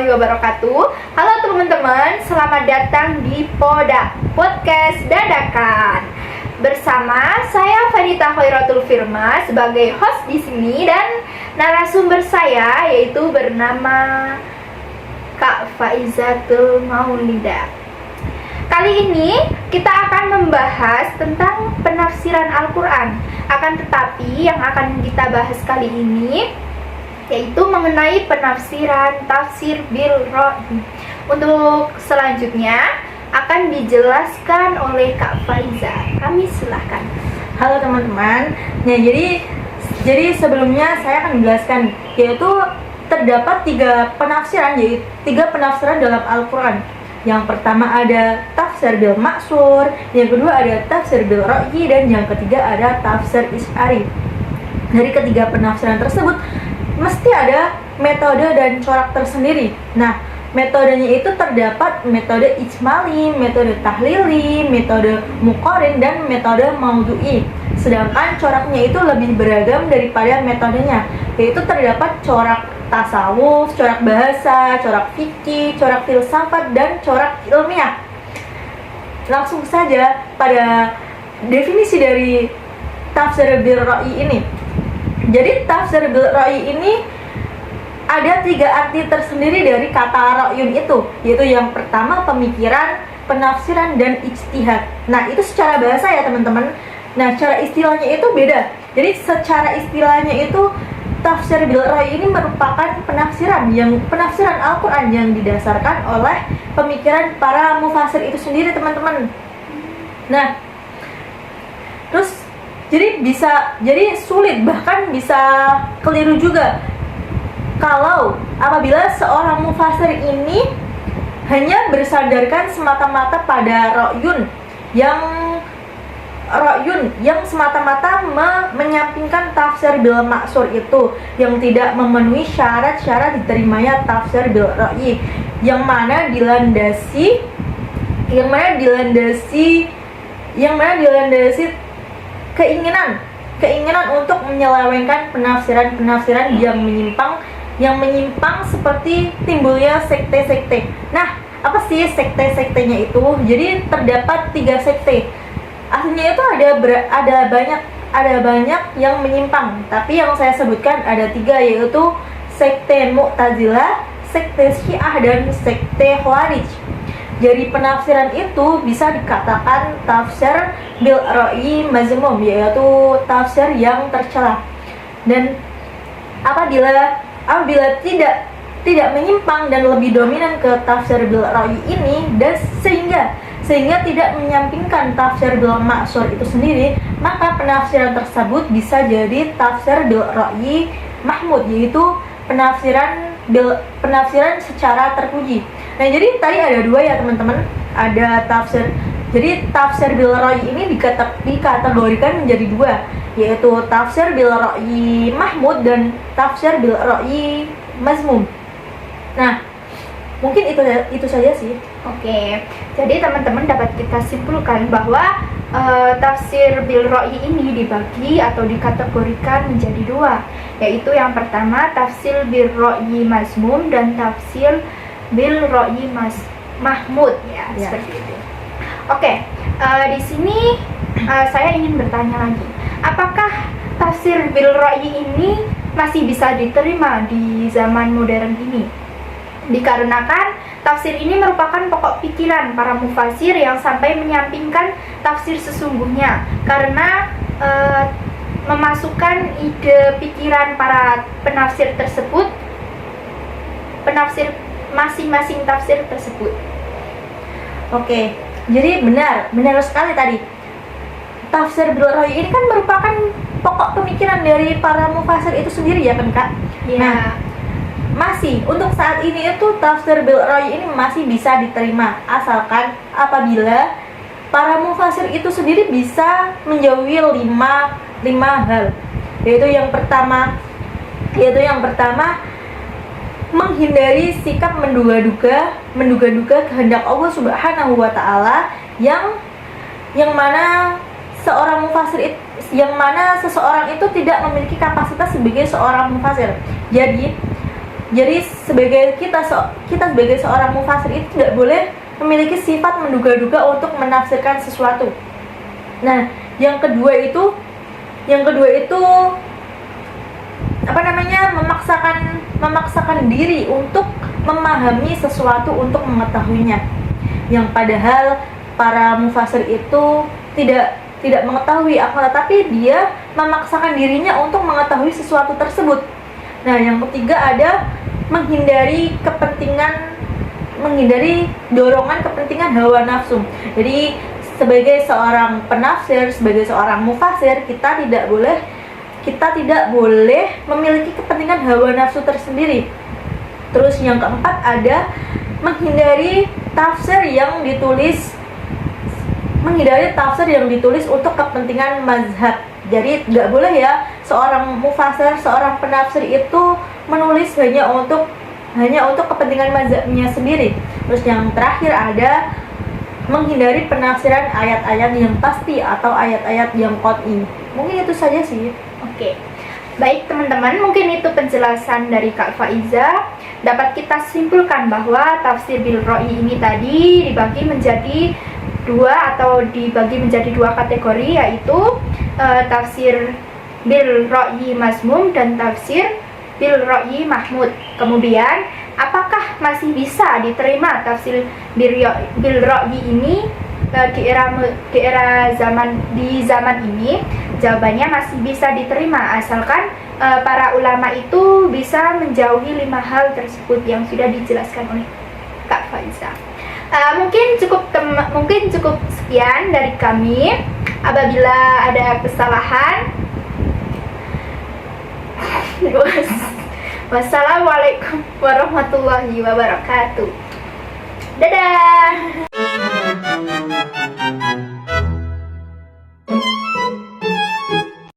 warahmatullahi wabarakatuh. Halo teman-teman, selamat datang di Podcast Dadakan. Bersama saya Vanita Khairatul Firma sebagai host di sini dan narasumber saya yaitu bernama Kak Faizatul Maulida. Kali ini kita akan membahas tentang penafsiran Al-Quran. Akan tetapi yang akan kita bahas kali ini yaitu mengenai penafsiran tafsir bil Ra'i. Untuk selanjutnya akan dijelaskan oleh Kak Faiza. Kami silahkan. Halo teman-teman. Nah, jadi sebelumnya saya akan menjelaskan yaitu terdapat tiga penafsiran dalam Al-Quran. Yang pertama ada tafsir bil maksur, yang kedua ada tafsir bil Ra'i, dan yang ketiga ada tafsir Isy'ari. Dari ketiga penafsiran tersebut mesti ada metode dan corak tersendiri. Nah, metodenya itu terdapat metode ijmali, metode tahlili, metode muqarin, dan metode maudhu'i. Sedangkan coraknya itu lebih beragam daripada metodenya, yaitu terdapat corak tasawuf, corak bahasa, corak fikih, corak filsafat, dan corak ilmiah. Langsung saja pada definisi dari tafsir bil Ra'i ini. Jadi tafsir bil Ra'i ini ada tiga arti tersendiri dari kata ra'yun itu, yaitu yang pertama pemikiran, penafsiran, dan ijtihad. Nah, itu secara bahasa ya teman-teman. Nah, cara istilahnya itu beda. Jadi secara istilahnya itu tafsir bil Ra'i ini merupakan penafsiran Al-Quran yang didasarkan oleh pemikiran para mufasir itu sendiri, teman-teman. Nah, terus jadi sulit, bahkan bisa keliru juga kalau apabila seorang mufasir ini hanya bersandarkan semata-mata pada ra'yun yang semata-mata menyampingkan tafsir bil maksur itu, yang tidak memenuhi syarat-syarat diterimanya tafsir bil Ra'i, yang mana dilandasi keinginan untuk menyelewengkan penafsiran yang menyimpang seperti timbulnya sekte-sekte. Nah, apa sih sekte-sektenya itu? Jadi terdapat 3 sekte. Aslinya itu ada banyak yang menyimpang, tapi yang saya sebutkan ada 3, yaitu sekte Mu'tazilah, sekte Syiah, dan sekte Khawarij. Jadi penafsiran itu bisa dikatakan tafsir bil Ra'i mazmum, yaitu tafsir yang tercela. Dan apabila tidak menyimpang dan lebih dominan ke tafsir bil Ra'i ini, dan sehingga tidak menyampingkan tafsir bil maksur itu sendiri, maka penafsiran tersebut bisa jadi tafsir bil Ra'i mahmud, yaitu penafsiran secara terpuji. Nah, jadi tadi ada 2 ya teman-teman. Ada tafsir. Jadi tafsir bil Ra'i ini dikategorikan menjadi 2, yaitu tafsir bil Ra'i mahmud dan tafsir bil Ra'i mazmum. Nah, mungkin itu saja sih. Oke, jadi teman-teman dapat kita simpulkan bahwa tafsir bil Ra'i ini dibagi atau dikategorikan menjadi 2, yaitu yang pertama tafsir bil Ra'i mazmum dan tafsir bil Ra'i mahmud ya. Seperti itu. Oke, di sini saya ingin bertanya lagi, apakah tafsir bil Ra'i ini masih bisa diterima di zaman modern ini? Dikarenakan tafsir ini merupakan pokok pikiran para mufasir yang sampai menyampingkan tafsir sesungguhnya karena memasukkan ide pikiran para penafsir tersebut, masing-masing tafsir tersebut. Oke, jadi benar sekali tadi. Tafsir bil Ra'i ini kan merupakan pokok pemikiran dari para mufasir itu sendiri ya kan, Kak? Yeah. Nah, masih untuk saat ini itu tafsir bil Ra'i ini masih bisa diterima asalkan apabila para mufasir itu sendiri bisa menjauhi 5 hal, yaitu yang pertama menghindari sikap menduga-duga kehendak Allah Subhanahu wa taala yang mana seseorang itu tidak memiliki kapasitas sebagai seorang mufasir. Jadi Jadi kita sebagai seorang mufasir itu tidak boleh memiliki sifat menduga-duga untuk menafsirkan sesuatu. Nah, yang kedua itu memaksakan diri untuk memahami sesuatu untuk mengetahuinya. Yang padahal para mufasir itu tidak mengetahui akan tetapi dia memaksakan dirinya untuk mengetahui sesuatu tersebut. Nah, yang ketiga ada menghindari dorongan kepentingan hawa nafsu. Jadi sebagai seorang penafsir, sebagai seorang mufasir, kita tidak boleh memiliki kepentingan hawa nafsu tersendiri. Terus yang keempat ada menghindari tafsir yang ditulis untuk kepentingan mazhab. Jadi nggak boleh ya seorang mufasir, seorang penafsir itu menulis hanya untuk kepentingan mazhabnya sendiri. Terus yang terakhir ada menghindari penafsiran ayat-ayat yang pasti atau ayat-ayat yang qat'i. Mungkin itu saja sih. Oke. Baik teman-teman, mungkin itu penjelasan dari Kak Faiza. Dapat kita simpulkan bahwa tafsir bil ra'i ini tadi dibagi menjadi dua kategori, yaitu tafsir bil ra'i mazmum dan tafsir bil ra'i mahmud. Kemudian, apakah masih bisa diterima tafsir bil ra'i ini di zaman ini? Jawabannya masih bisa diterima asalkan para ulama itu bisa menjauhi 5 hal tersebut yang sudah dijelaskan oleh Kak Faiza. Mungkin cukup sekian dari kami. Apabila ada kesalahan, wassalamualaikum warahmatullahi wabarakatuh. Dadah.